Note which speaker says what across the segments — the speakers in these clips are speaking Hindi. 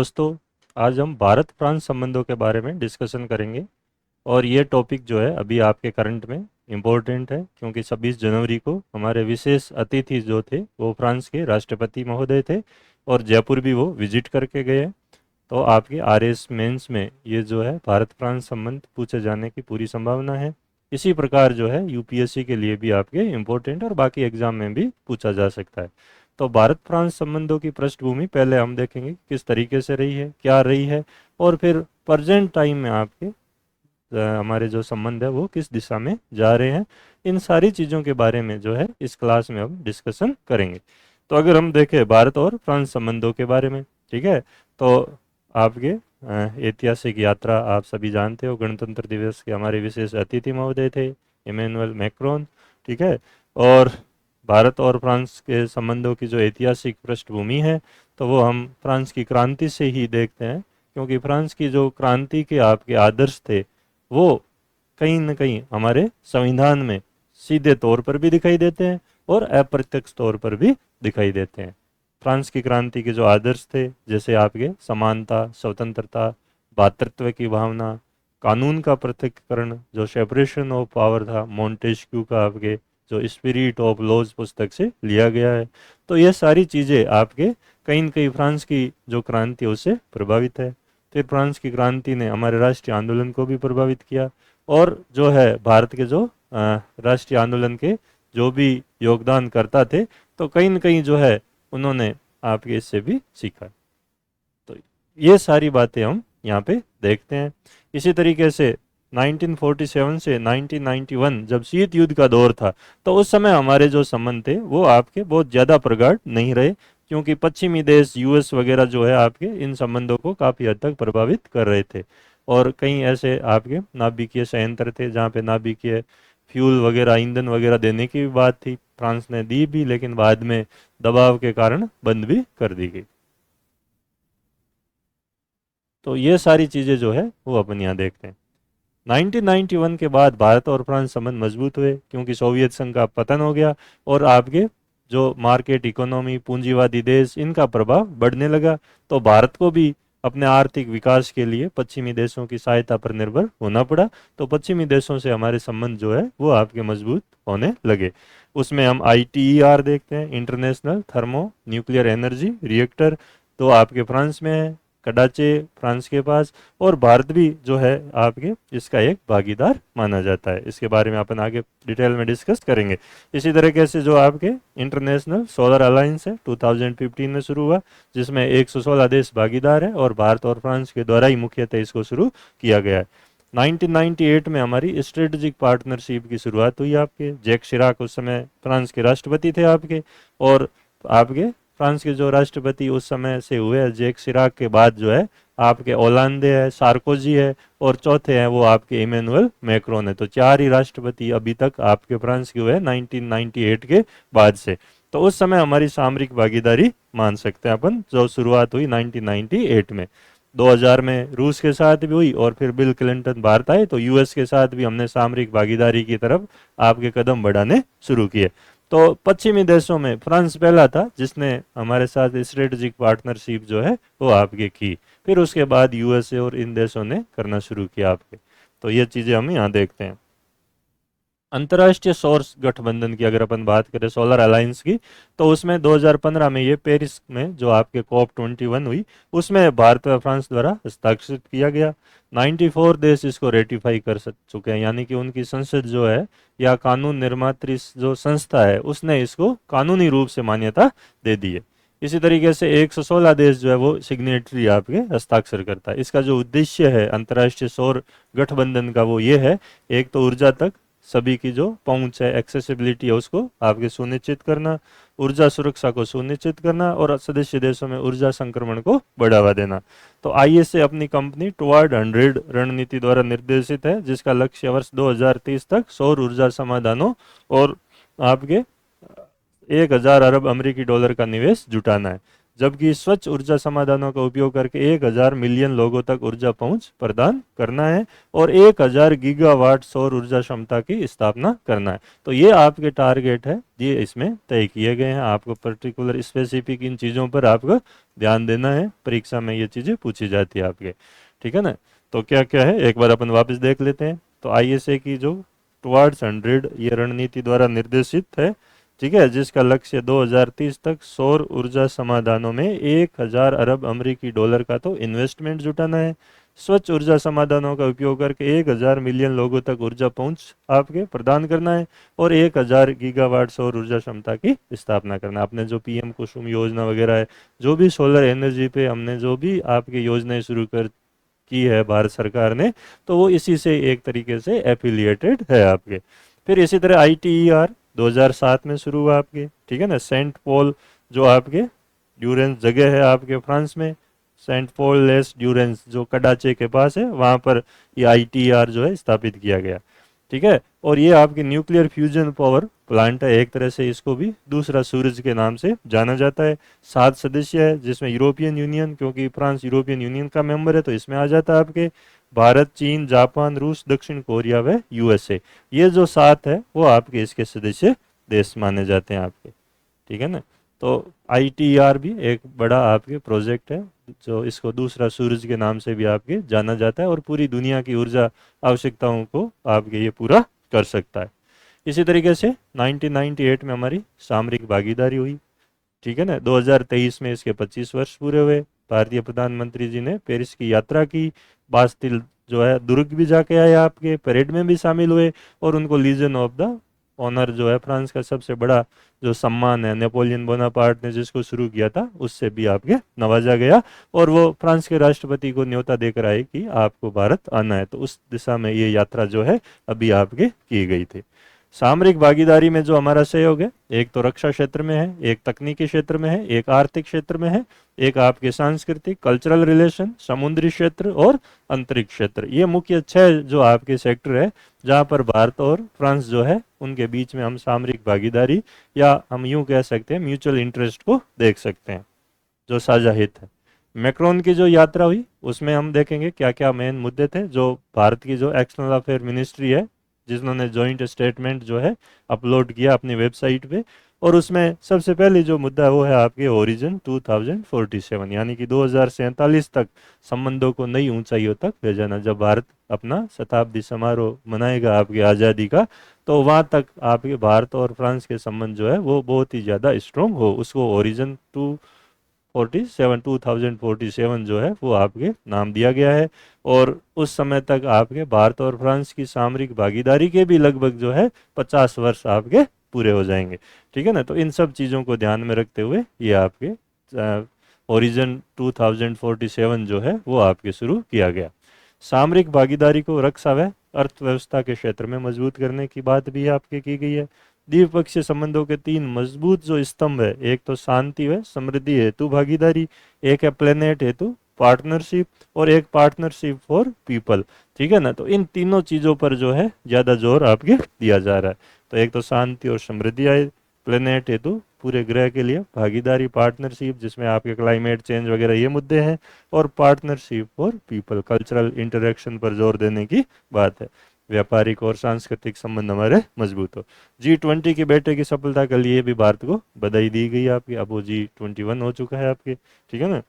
Speaker 1: दोस्तों, आज हम भारत फ्रांस संबंधों के बारे में डिस्कशन करेंगे। और ये टॉपिक जो है अभी आपके करंट में इम्पोर्टेंट है, क्योंकि 26 जनवरी को हमारे विशेष अतिथि जो थे वो फ्रांस के राष्ट्रपति महोदय थे और जयपुर भी वो विजिट करके गए। तो आपके आरएस मेंस में ये जो है भारत फ्रांस संबंध पूछे जाने की पूरी संभावना है। इसी प्रकार जो है यूपीएससी के लिए भी आपके इम्पोर्टेंट और बाकी एग्जाम में भी पूछा जा सकता है। तो भारत फ्रांस संबंधों की पृष्ठभूमि पहले हम देखेंगे किस तरीके से रही है, क्या रही है, और फिर प्रेजेंट टाइम में आपके हमारे जो संबंध है वो किस दिशा में जा रहे हैं। इन सारी चीज़ों के बारे में जो है इस क्लास में हम डिस्कशन करेंगे। तो अगर हम देखें भारत और फ्रांस संबंधों के बारे में, ठीक है, तो आपके ऐतिहासिक यात्रा आप सभी जानते हो। गणतंत्र दिवस के हमारे विशेष अतिथि महोदय थे इमैनुअल मैक्रोन, ठीक है। और भारत और फ्रांस के संबंधों की जो ऐतिहासिक पृष्ठभूमि है तो वो हम फ्रांस की क्रांति से ही देखते हैं, क्योंकि फ्रांस की जो क्रांति के आपके आदर्श थे वो कहीं न कहीं हमारे संविधान में सीधे तौर पर भी दिखाई देते हैं और अप्रत्यक्ष तौर पर भी दिखाई देते हैं। फ्रांस की क्रांति के जो आदर्श थे, जैसे आपके समानता, स्वतंत्रता, भ्रातृत्व की भावना, कानून का पृथक्करण, जो सेपरेशन ऑफ पावर था, मोंटेस्क्यू का आपके जो स्पिरिट ऑफ लॉज पुस्तक से लिया गया है। तो ये सारी चीज़ें आपके कहीं न कहीं फ्रांस की जो क्रांति उससे प्रभावित है। फिर फ्रांस की क्रांति ने हमारे राष्ट्रीय आंदोलन को भी प्रभावित किया, और जो है भारत के जो राष्ट्रीय आंदोलन के जो भी योगदान करता थे तो कहीं न कहीं जो है उन्होंने आपके इससे भी सीखा। तो ये सारी बातें हम यहाँ पे देखते हैं। इसी तरीके से 1947 से 1991 जब शीत युद्ध का दौर था तो उस समय हमारे जो संबंध थे वो आपके बहुत ज़्यादा प्रगाढ़ नहीं रहे, क्योंकि पश्चिमी देश यूएस वगैरह जो है आपके इन संबंधों को काफ़ी हद तक प्रभावित कर रहे थे। और कई ऐसे आपके नाभिकीय संयंत्र थे जहाँ पे नाभिकीय फ्यूल वगैरह, ईंधन वगैरह देने की भी बात थी, फ्रांस ने दी भी, लेकिन बाद में दबाव के कारण बंद भी कर दी गई। तो ये सारी चीज़ें जो है वो अपन यहाँ देखते हैं। 1991 के बाद भारत और फ्रांस संबंध मजबूत हुए, क्योंकि सोवियत संघ का पतन हो गया और आपके जो मार्केट इकोनॉमी, पूंजीवादी देश, इनका प्रभाव बढ़ने लगा। तो भारत को भी अपने आर्थिक विकास के लिए पश्चिमी देशों की सहायता पर निर्भर होना पड़ा। तो पश्चिमी देशों से हमारे संबंध जो है वो आपके मजबूत होने लगे। उसमें हम ITER देखते हैं, international thermo nuclear energy reactor, तो आपके फ्रांस में है, कडाचे फ्रांस के पास, और भारत भी जो है आपके इसका एक भागीदार माना जाता है। इसके बारे में अपन आगे डिटेल में डिस्कस करेंगे। इसी तरीके से जो आपके इंटरनेशनल सोलर अलायंस है 2015 में शुरू हुआ, जिसमें 116 देश भागीदार है और भारत और फ्रांस के द्वारा ही मुख्यतः इसको शुरू किया गया है। 1998 में हमारी स्ट्रेटेजिक पार्टनरशिप की शुरुआत हुई। आपके जैक शिराक उस समय फ्रांस के राष्ट्रपति थे आपके, और आपके फ्रांस के जो राष्ट्रपति उस समय से हुए जैक शिराक के बाद जो है आपके ओलांदे है, सार्कोजी है, और चौथे हैं वो आपके इमैनुअल मैक्रोन है। तो चार ही राष्ट्रपति अभी तक आपके फ्रांस के हुए 1998 के बाद से। तो उस समय हमारी सामरिक भागीदारी मान सकते हैं अपन, जो शुरुआत हुई 1998 में। 2000 में रूस के साथ भी हुई, और फिर बिल क्लिंटन भारत आए तो यूएस के साथ भी हमने सामरिक भागीदारी की तरफ आपके कदम बढ़ाने शुरू किए। तो पश्चिमी देशों में फ्रांस पहला था जिसने हमारे साथ स्ट्रेटेजिक पार्टनरशिप जो है वो आपके की। फिर उसके बाद यूएसए और इन देशों ने करना शुरू किया आपके। तो ये चीज़ें हम यहाँ देखते हैं। अंतर्राष्ट्रीय सौर गठबंधन की अगर अपन बात करें, सोलर अलायंस की, तो उसमें 2015 में ये पेरिस में जो आपके COP21 हुई उसमें भारत व फ्रांस द्वारा हस्ताक्षरित किया गया। 94 देश इसको रेटिफाई कर चुके हैं, यानी कि उनकी संसद जो है या कानून निर्मात्री जो संस्था है उसने इसको कानूनी रूप से मान्यता दे दी है। इसी तरीके से 116 देश जो है वो सिग्नेटरी आपके हस्ताक्षर करता है। इसका जो उद्देश्य है अंतर्राष्ट्रीय सौर गठबंधन का वो ये है, एक तो ऊर्जा तक सभी की जो पहुंच है, एक्सेसिबिलिटी है, उसको आपके सुनिश्चित करना, ऊर्जा सुरक्षा को सुनिश्चित करना, और सदस्य देशों में ऊर्जा संक्रमण को बढ़ावा देना। तो ISA अपनी कंपनी टुवर्ड 100 रणनीति द्वारा निर्देशित है, जिसका लक्ष्य वर्ष 2030 तक सौर ऊर्जा समाधानों और आपके 1000 अरब अमेरिकी डॉलर का निवेश जुटाना है। जबकि स्वच्छ ऊर्जा समाधानों का उपयोग करके 1000 मिलियन लोगों तक ऊर्जा पहुंच प्रदान करना है और 1000 गीगावाट सौर ऊर्जा क्षमता की स्थापना करना है। तो ये आपके टारगेट है, ये इसमें तय किए गए हैं। आपको पर्टिकुलर स्पेसिफिक इन चीज़ों पर आपको ध्यान देना है, परीक्षा में ये चीज़ें पूछी जाती है आपके, ठीक है ना। तो क्या क्या है एक बार अपन वापस देख लेते हैं। तो आईएसए की जो टुवार्ड्स 100 ये रणनीति द्वारा निर्देशित है, ठीक है, जिसका लक्ष्य 2030 तक सौर ऊर्जा समाधानों में 1000 अरब अमेरिकी डॉलर का तो इन्वेस्टमेंट जुटाना है। स्वच्छ ऊर्जा समाधानों का उपयोग करके 1000 मिलियन लोगों तक ऊर्जा पहुंच आपके प्रदान करना है और 1000 गीगावाट सौर ऊर्जा क्षमता की स्थापना करना है। आपने जो पीएम कुसुम योजना वगैरह है, जो भी सोलर एनर्जी पे हमने जो भी आपकी योजनाएं शुरू कर की है भारत सरकार ने, तो वो इसी से एक तरीके से एफिलिएटेड है आपके। फिर इसी तरह ITER 2007 में शुरू हुआ आपके, ठीक है ना। सेंट पॉल जो आपके ड्यूरेंस जगह है आपके फ्रांस में, सेंट पॉल लेस ड्यूरेंस जो कडाचे के पास है, वहाँ पर ये ITER जो है स्थापित किया गया, ठीक है। और ये आपके न्यूक्लियर फ्यूजन पावर प्लांट है एक तरह से, इसको भी दूसरा सूरज के नाम से जाना जाता है। 7 सदस्य है जिसमें यूरोपियन यूनियन, क्योंकि फ्रांस यूरोपियन यूनियन का मेंबर है तो इसमें आ जाता है आपके भारत, चीन, जापान, रूस, दक्षिण कोरिया व USA। ये जो 7 है वो आपके इसके सदस्य देश माने जाते हैं आपके, ठीक है ना। तो ITER भी एक बड़ा आपके प्रोजेक्ट है जो इसको दूसरा सूरज के नाम से भी आपके जाना जाता है और पूरी दुनिया की ऊर्जा आवश्यकताओं को आपके ये पूरा कर सकता है। इसी तरीके से 1998 में हमारी सामरिक भागीदारी हुई, ठीक है ना। 2023 में इसके 25 वर्ष पूरे हुए। भारतीय प्रधानमंत्री जी ने पेरिस की यात्रा की, बास्तिल जो है दुर्ग भी जाके आए आपके, परेड में भी शामिल हुए और उनको लीजन ऑफ द ऑनर जो है फ्रांस का सबसे बड़ा जो सम्मान है, नेपोलियन बोनापार्ट ने जिसको शुरू किया था उससे भी आपके नवाजा गया और वो फ्रांस के राष्ट्रपति को न्योता देकर आए कि आपको भारत आना है। तो उस दिशा में ये यात्रा जो है अभी आपके की गई थी। सामरिक भागीदारी में जो हमारा सहयोग है, एक तो रक्षा क्षेत्र में है, एक तकनीकी क्षेत्र में है, एक आर्थिक क्षेत्र में है, एक आपके सांस्कृतिक कल्चरल रिलेशन, समुद्री क्षेत्र और अंतरिक्ष क्षेत्र। ये मुख्य 6 जो आपके सेक्टर है जहाँ पर भारत और फ्रांस जो है उनके बीच में हम सामरिक भागीदारी या हम यूं कह सकते हैं म्यूचुअल इंटरेस्ट को देख सकते हैं, जो साझा हित है। मैक्रोन की जो यात्रा हुई उसमें हम देखेंगे क्या क्या मेन मुद्दे थे। जो भारत की जो एक्सटर्नल अफेयर मिनिस्ट्री है जिन्होंने जॉइंट स्टेटमेंट जो है अपलोड किया अपनी वेबसाइट पे, और उसमें सबसे पहले जो मुद्दा है वो है आपके होरिजन 2047, यानी कि 2047 तक संबंधों को नई ऊंचाइयों तक ले जाना। जब भारत अपना शताब्दी समारोह मनाएगा आपकी आज़ादी का, तो वहाँ तक आपके भारत और फ्रांस के संबंध जो है वो बहुत ही ज़्यादा स्ट्रोंग हो, उसको होरिजन 2047 जो है वो आपके नाम दिया गया है। और उस समय तक आपके भारत और फ्रांस की सामरिक भागीदारी के भी लगभग जो है 50 वर्ष आपके पूरे हो जाएंगे, ठीक है ना। तो इन सब चीज़ों को ध्यान में रखते हुए ये आपके ओरिजन 2047 जो है वो आपके शुरू किया गया। सामरिक भागीदारी को रक्षा व अर्थव्यवस्था के क्षेत्र में मजबूत करने की बात भी आपके की गई है। द्विपक्षीय संबंधों के 3 मजबूत जो स्तंभ है, एक तो शांति व समृद्धि हेतु भागीदारी, एक है प्लेनेट हेतु पार्टनरशिप और एक पार्टनरशिप फॉर पीपल, ठीक है ना। तो इन तीनों चीज़ों पर जो है ज़्यादा जोर आपके दिया जा रहा है। तो एक तो शांति और समृद्धि आए, प्लेनेट हेतु पूरे ग्रह के लिए भागीदारी, पार्टनरशिप जिसमें आपके क्लाइमेट चेंज वगैरह ये मुद्दे हैं, और partnership for people cultural interaction पर जोर देने की बात है। व्यापारिक और सांस्कृतिक संबंध हमारे मजबूत हो। G20 की बैठक की सफलता के लिए भी भारत को बधाई दी गई आपकी। अब वो G21 हो चुका है आपके, ठीक है ना,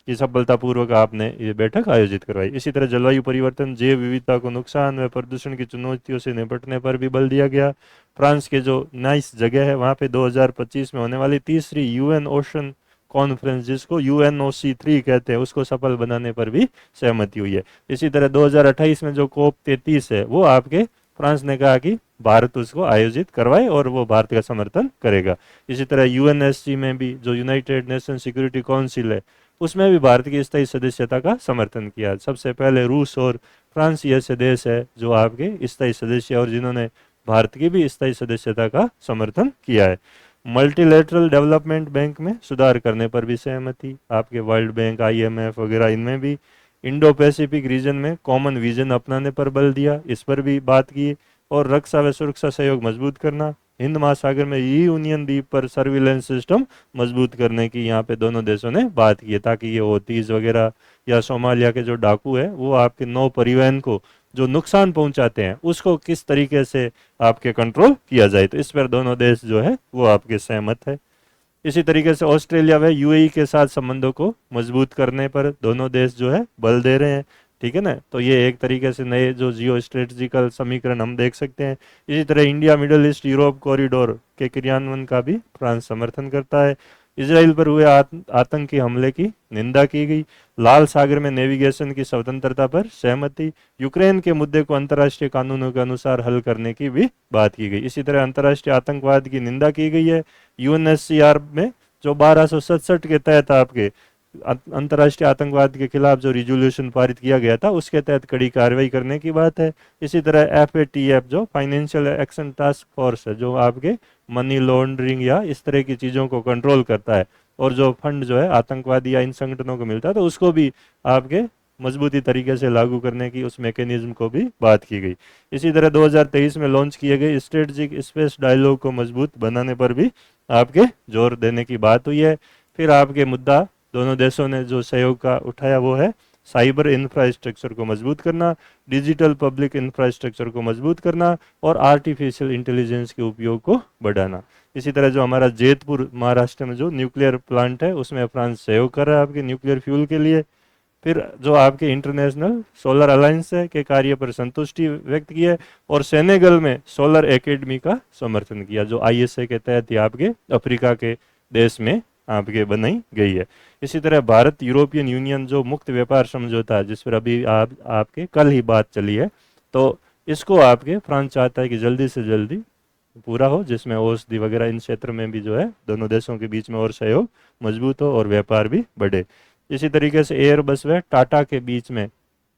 Speaker 1: कि सफलतापूर्वक आपने ये बैठक आयोजित करवाई। इसी तरह जलवायु परिवर्तन, जैव विविधता को नुकसान व प्रदूषण की चुनौतियों से निपटने पर भी बल दिया गया। फ्रांस के जो नाइस जगह है वहाँ पे 2025 में होने वाली तीसरी UN ओशन कॉन्फ्रेंस, जिसको UNOC3 कहते हैं, उसको सफल बनाने पर भी सहमति हुई है। इसी तरह 2028 में जो COP33 है वो आपके फ्रांस ने कहा कि भारत उसको आयोजित करवाए और वो भारत का समर्थन करेगा। इसी तरह UNSC में भी जो यूनाइटेड नेशन सिक्योरिटी काउंसिल है उसमें भी भारत की स्थायी सदस्यता का समर्थन किया। सबसे पहले रूस और फ्रांस ऐसे देश है जो आपके स्थायी सदस्य और जिन्होंने भारत की भी स्थायी सदस्यता का समर्थन किया है। मल्टीलेटरल डेवलपमेंट बैंक में सुधार करने पर भी सहमति आपके, वर्ल्ड बैंक, IMF वगैरह इनमें भी। इंडो पैसिफिक रीजन में कॉमन विजन अपनाने पर बल दिया, इस पर भी बात की। और रक्षा व सुरक्षा सहयोग मजबूत करना, हिंद महासागर में यूनियन द्वीप पर सर्विलेंस सिस्टम मजबूत करने की यहाँ पे दोनों देशों ने बात की है, ताकि ये होतीज वगैरह या सोमालिया के जो डाकू है वो आपके नौ परिवहन को जो नुकसान पहुंचाते हैं उसको किस तरीके से आपके कंट्रोल किया जाए। तो इस पर दोनों देश जो है वो आपके सहमत है। इसी तरीके से ऑस्ट्रेलिया व यूएई के साथ संबंधों को मजबूत करने पर दोनों देश जो है बल दे रहे हैं, ठीक है ना। तो ये एक तरीके से नए जो जियो स्ट्रेटजिकल समीकरण हम देख सकते हैं। इसी तरह India middle east Europe corridor के क्रियान्वयन का भी फ्रांस समर्थन करता है। इसराइल पर हुए आतंकी हमले की निंदा की गई। लाल सागर में नेविगेशन की स्वतंत्रता पर सहमति। यूक्रेन के मुद्दे को अंतर्राष्ट्रीय कानूनों के अनुसार हल करने की भी बात की गई। इसी तरह अंतर्राष्ट्रीय आतंकवाद की निंदा की गई है। यूएनएचसीआर में जो 1267 के तहत आपके अंतर्राष्ट्रीय आतंकवाद के खिलाफ जो रिजोल्यूशन पारित किया गया था उसके तहत कड़ी कार्रवाई करने की बात है। इसी तरह एफएटीएफ जो फाइनेंशियल एक्शन टास्क फोर्स है जो आपके मनी लॉन्ड्रिंग या इस तरह की चीज़ों को कंट्रोल करता है और जो फंड जो है आतंकवादी या इन संगठनों को मिलता है तो उसको भी आपके मजबूती तरीके से लागू करने की उस मैकेनिज्म को भी बात की गई। इसी तरह 2023 में लॉन्च किए गए स्ट्रेटजिक स्पेस डायलॉग को मजबूत बनाने पर भी आपके जोर देने की बात हुई है। फिर आपके मुद्दा दोनों देशों ने जो सहयोग का उठाया वो है साइबर इंफ्रास्ट्रक्चर को मजबूत करना, डिजिटल पब्लिक इंफ्रास्ट्रक्चर को मजबूत करना और आर्टिफिशियल इंटेलिजेंस के उपयोग को बढ़ाना। इसी तरह जो हमारा जैतपुर महाराष्ट्र में जो न्यूक्लियर प्लांट है उसमें फ्रांस सहयोग कर रहा है आपके न्यूक्लियर फ्यूल के लिए। फिर जो आपके इंटरनेशनल सोलर अलायंस है के कार्य पर संतुष्टि व्यक्त की है और सेनेगल में सोलर एकेडमी का समर्थन किया जो आईएसए के तहत ही आपके अफ्रीका के देश में आपके बनाई गई है। इसी तरह भारत यूरोपियन यूनियन जो मुक्त व्यापार समझौता है जिस पर अभी आपके कल ही बात चली है तो इसको आपके फ्रांस चाहता है कि जल्दी से जल्दी पूरा हो, जिसमें औषधि वगैरह इन क्षेत्र में भी जो है दोनों देशों के बीच में और सहयोग मजबूत हो और व्यापार भी बढ़े। इसी तरीके से एयरबस व टाटा के बीच में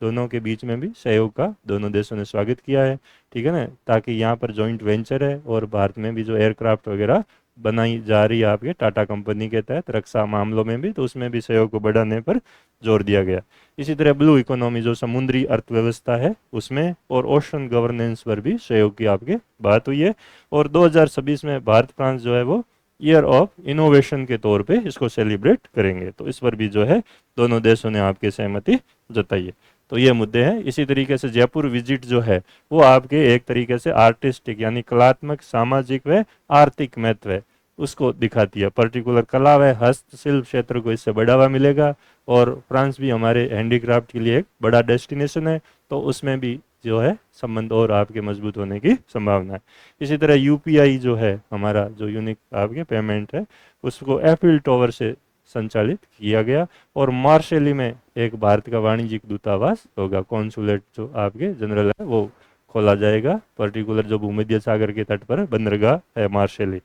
Speaker 1: दोनों के बीच में भी सहयोग का दोनों देशों ने स्वागत किया है, ठीक है ना, ताकि यहाँ पर जॉइंट वेंचर है और भारत में भी जो एयरक्राफ्ट वगैरह बनाई जा रही है आपके टाटा कंपनी के तहत रक्षा मामलों में भी, तो उसमें भी सहयोग को बढ़ाने पर जोर दिया गया। इसी तरह ब्लू इकोनॉमी जो समुद्री अर्थव्यवस्था है उसमें और ओशन गवर्नेंस पर भी सहयोग की आपके बात हुई है। और 2026 में भारत फ्रांस जो है वो ईयर ऑफ इनोवेशन के तौर पे इसको सेलिब्रेट करेंगे, तो इस पर भी जो है दोनों देशों ने आपकी सहमति जताई है। तो ये मुद्दे हैं। इसी तरीके से जयपुर विजिट जो है वो आपके एक तरीके से आर्टिस्टिक यानी कलात्मक सामाजिक व आर्थिक महत्व है उसको दिखाती है। पर्टिकुलर कला व हस्तशिल्प क्षेत्र को इससे बढ़ावा मिलेगा और फ्रांस भी हमारे हैंडीक्राफ्ट के लिए एक बड़ा डेस्टिनेशन है, तो उसमें भी जो है संबंध और आपके मजबूत होने की संभावना है। इसी तरह यूपीआई जो है हमारा जो यूनिक आपके पेमेंट है उसको एफिल टावर से संचालित किया गया और मार्शेली में एक भारत का वाणिज्यिक दूतावास होगा, कॉन्सुलेट जो आपके जनरल है वो खोला जाएगा, पर्टिकुलर जो भूमध्य सागर के तट पर बंदरगाह है मार्शेली।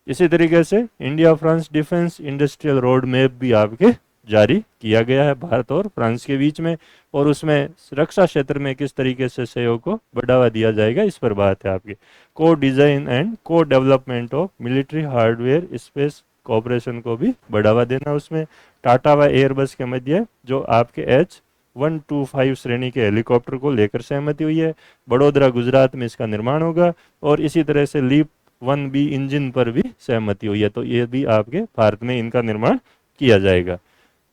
Speaker 1: इसी तरीके से India France defence industrial road map भी आपके जारी किया गया है भारत और फ्रांस के बीच में, और उसमें रक्षा क्षेत्र में किस तरीके से सहयोग को बढ़ावा दिया जाएगा इस पर बात है आपकी। को डिजाइन एंड को development of military hardware space cooperation को भी बढ़ावा देना। उसमें टाटा व एयरबस के मध्य जो आपके H125 श्रेणी के हेलीकॉप्टर को लेकर सहमति हुई है। बड़ोदरा गुजरात में इसका निर्माण होगा और इसी तरह से लीप 1B इंजन पर भी सहमति हुई है, तो ये भी आपके भारत में इनका निर्माण किया जाएगा।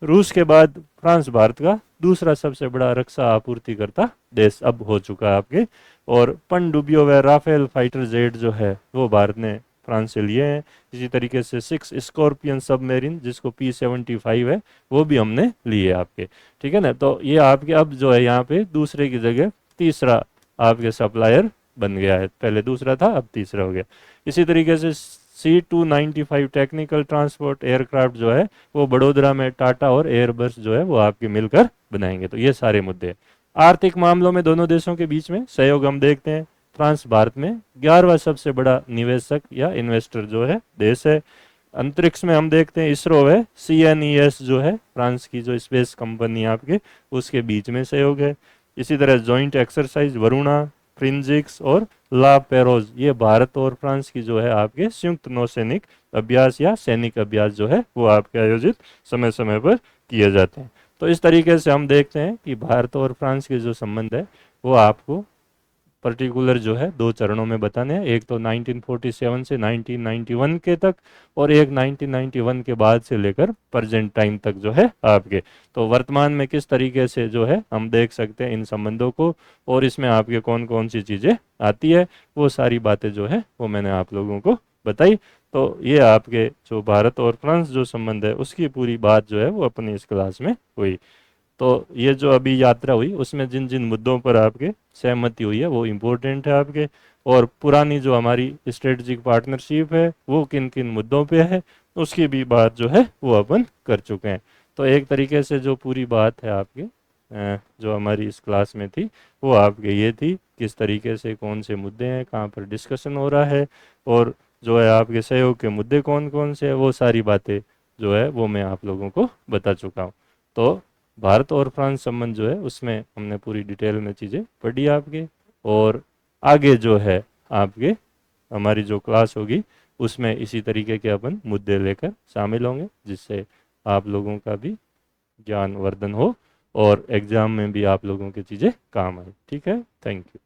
Speaker 1: रूस के बाद फ्रांस भारत का दूसरा सबसे बड़ा रक्षा आपूर्तिकर्ता देश अब हो चुका है आपके, और पनडुब्बियों व राफेल फाइटर जेट जो है वो भारत ने फ्रांस से लिए हैं। इसी तरीके से 6 स्कॉर्पियन सबमरीन जिसको P-75 है वो भी हमने लिए आपके, ठीक है ना। तो ये आपके अब जो है यहाँ पे दूसरे की जगह तीसरा आपके सप्लायर बन गया है, पहले दूसरा था अब तीसरा हो गया। इसी तरीके से C-295 टेक्निकल ट्रांसपोर्ट एयरक्राफ्ट जो है वो बड़ोदरा में टाटा और एयरबस जो है वो आपके मिलकर बनाएंगे। तो ये सारे मुद्दे हैं। आर्थिक मामलों में दोनों देशों के बीच में सहयोग हम देखते हैं। फ्रांस भारत में 11वां सबसे बड़ा निवेशक या इन्वेस्टर जो है देश है। अंतरिक्ष में हम देखते हैं इसरो है, CNES जो है फ्रांस की जो स्पेस कंपनी आपके उसके बीच में सहयोग है। इसी तरह जॉइंट एक्सरसाइज वरुणा, फ्रिंजिक्स और ला पेरोज ये भारत और फ्रांस की जो है आपके संयुक्त नौसैनिक अभ्यास या सैनिक अभ्यास जो है वो आपके आयोजित समय समय पर किए जाते हैं। तो इस तरीके से हम देखते हैं कि भारत और फ्रांस के जो संबंध है वो आपको पर्टिकुलर जो है 2 चरणों में बताने हैं, एक तो 1947 से 1991 के तक और एक 1991 के बाद से लेकर प्रेजेंट टाइम तक जो है आपके। तो वर्तमान में किस तरीके से जो है हम देख सकते हैं इन संबंधों को और इसमें आपके कौन कौन सी चीज़ें आती है, वो सारी बातें जो है वो मैंने आप लोगों को बताई। तो ये आपके जो भारत और फ्रांस जो संबंध है उसकी पूरी बात जो है वो अपनी इस क्लास में हुई। तो ये जो अभी यात्रा हुई उसमें जिन जिन मुद्दों पर आपके सहमति हुई है वो इम्पोर्टेंट है आपके, और पुरानी जो हमारी स्ट्रेटजिक पार्टनरशिप है वो किन किन मुद्दों पे है उसकी भी बात जो है वो अपन कर चुके हैं। तो एक तरीके से जो पूरी बात है आपके जो हमारी इस क्लास में थी वो आपके ये थी, किस तरीके से कौन से मुद्दे हैं, कहाँ पर डिस्कशन हो रहा है, और जो है आपके सहयोग के मुद्दे कौन कौन से हैं, वो सारी बातें जो है वो मैं आप लोगों को बता चुका हूँ। तो भारत और फ्रांस संबंध जो है उसमें हमने पूरी डिटेल में चीज़ें पढ़ी आपके, और आगे जो है आपके हमारी जो क्लास होगी उसमें इसी तरीके के अपन मुद्दे लेकर शामिल होंगे, जिससे आप लोगों का भी ज्ञान वर्धन हो और एग्जाम में भी आप लोगों की चीज़ें काम आए। ठीक है, थैंक यू।